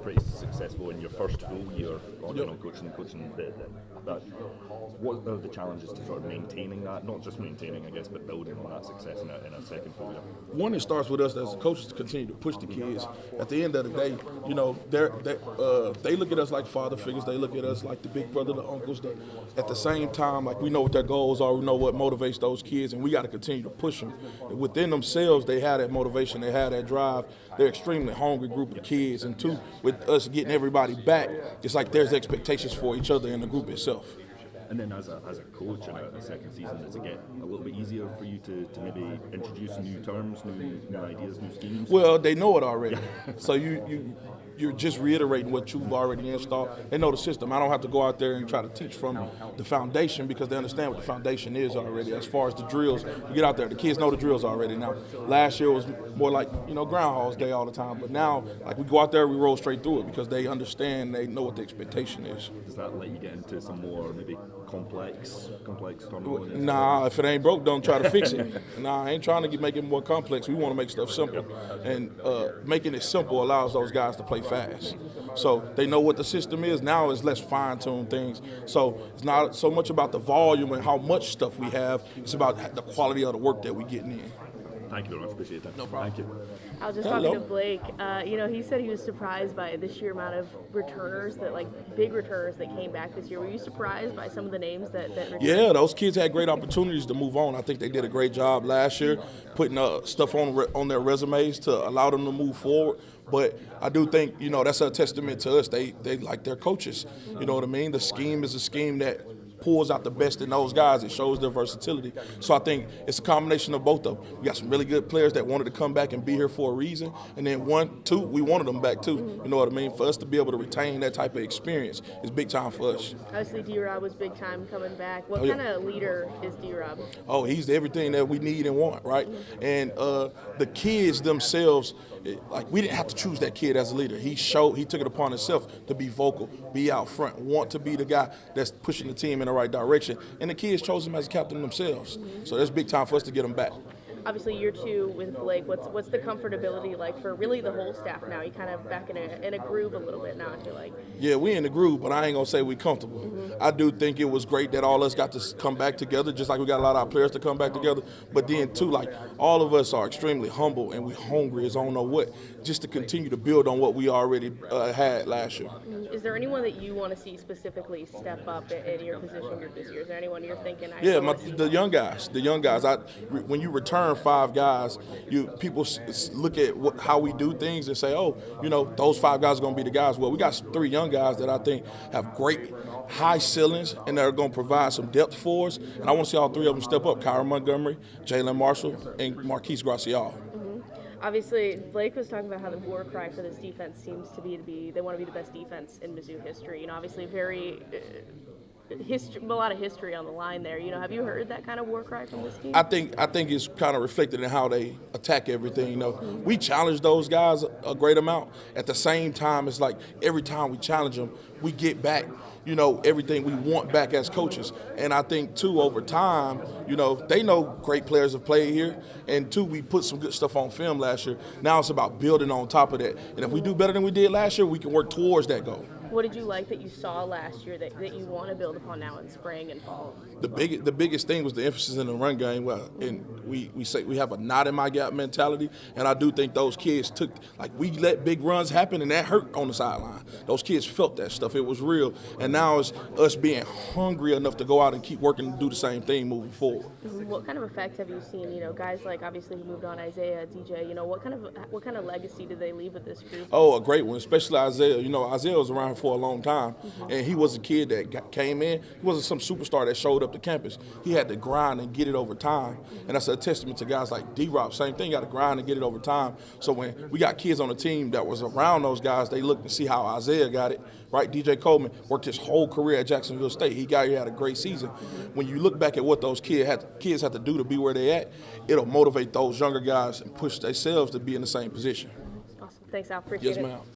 pretty successful in your first full year on coaching. What are the challenges to sort of maintaining that? Not just maintaining, I guess, but building on that success in a second full year. One, it starts with us as coaches to continue to push the kids. At the end of the day, they look at us like father figures. They look at us like the big brother, the uncles. At the same time, like we know what their goals are. We know what motivates those kids, and we got to continue to push them. Within themselves, they have that motivation. They have that drive. They're an extremely hungry group of kids. And two, with us getting everybody back, it's like there's expectations for each other in the group itself. And then as a coach in a second season, does it get a little bit easier for you to maybe introduce new terms, new ideas, new schemes? Well, they know it already. So you're just reiterating what you've already installed. They know the system. I don't have to go out there and try to teach from the foundation because they understand what the foundation is already. As far as the drills, you get out there, the kids know the drills already now. Last year was more like, Groundhog's Day all the time. But now, like we go out there, we roll straight through it because they understand, they know what the expectation is. Does that let you get into some more maybe complex terminology? Nah, if it ain't broke, don't try to fix it. Nah, I ain't trying to make it more complex. We want to make stuff simple. And making it simple allows those guys to play fast. So they know what the system is. Now it's less fine-tuned things. So it's not so much about the volume and how much stuff we have. It's about the quality of the work that we're getting in. Thank you very much. Appreciate that. No problem. Thank you. I was just talking to Blake. He said he was surprised by the sheer amount of returners big returners that came back this year. Were you surprised by some of the names that returned? Yeah, those kids had great opportunities to move on. I think they did a great job last year putting stuff on their resumes to allow them to move forward. But I do think, that's a testament to us. They like their coaches. You know what I mean? The scheme is a scheme that pulls out the best in those guys. It shows their versatility. So I think it's a combination of both of them. We got some really good players that wanted to come back and be here for a reason. And then we wanted them back too. You know what I mean? For us to be able to retain that type of experience is big time for us. Obviously, D-Rob was big time coming back. What kind of leader is D-Rob? Oh, he's everything that we need and want, right? And the kids themselves, we didn't have to choose that kid as a leader. He took it upon himself to be vocal, be out front, want to be the guy that's pushing the team in the right direction. And the kids chose him as a captain themselves. So that's big time for us to get him back. Obviously, year two with Blake, what's the comfortability like for really the whole staff now? You kind of back in a groove a little bit now, I feel like. Yeah, we in the groove, but I ain't going to say we comfortable. I do think it was great that all of us got to come back together, just like we got a lot of our players to come back together. But then, too, all of us are extremely humble and we hungry as I don't know what, just to continue to build on what we already had last year. Is there anyone that you want to see specifically step up in your position this year? Is there anyone you're thinking? The young guys. When you return 5 guys, people look at how we do things and say, those 5 guys are going to be the guys. Well, we got 3 young guys that I think have great high ceilings and that are going to provide some depth for us. And I want to see all 3 of them step up: Kyron Montgomery, Jalen Marshall, and Marquise Gracial. Obviously, Blake was talking about how the war cry for this defense seems to be they want to be the best defense in Mizzou history. Obviously a lot of history on the line there. Have you heard that kind of war cry from this team? I think it's kind of reflected in how they attack everything. We challenge those guys a great amount. At the same time, it's like every time we challenge them, we get back everything we want back as coaches. And I think, too, over time, they know great players have played here. And, 2, we put some good stuff on film last year. Now it's about building on top of that. And if we do better than we did last year, we can work towards that goal. What did you like that you saw last year that you want to build upon now in spring and fall? The biggest thing was the emphasis in the run game. And we say we have a not in my gap mentality, and I do think those kids we let big runs happen, and that hurt on the sideline. Those kids felt that stuff. It was real. And now it's us being hungry enough to go out and keep working and do the same thing moving forward. What kind of effect have you seen? Guys like obviously who moved on, Isaiah, DJ. What kind of legacy did they leave with this group? Oh, a great one, especially Isaiah. Isaiah was around for a long time, and he was a kid that came in. He wasn't some superstar that showed up to campus. He had to grind and get it over time, and that's a testament to guys like D-Rob. Same thing, got to grind and get it over time. So when we got kids on the team that was around those guys, they look and see how Isaiah got it. Right, DJ Coleman worked his whole career at Jacksonville State. He had a great season. When you look back at what those kids have to do to be where they at, it'll motivate those younger guys and push themselves to be in the same position. Awesome. Thanks, Al. Appreciate it. Yes, ma'am.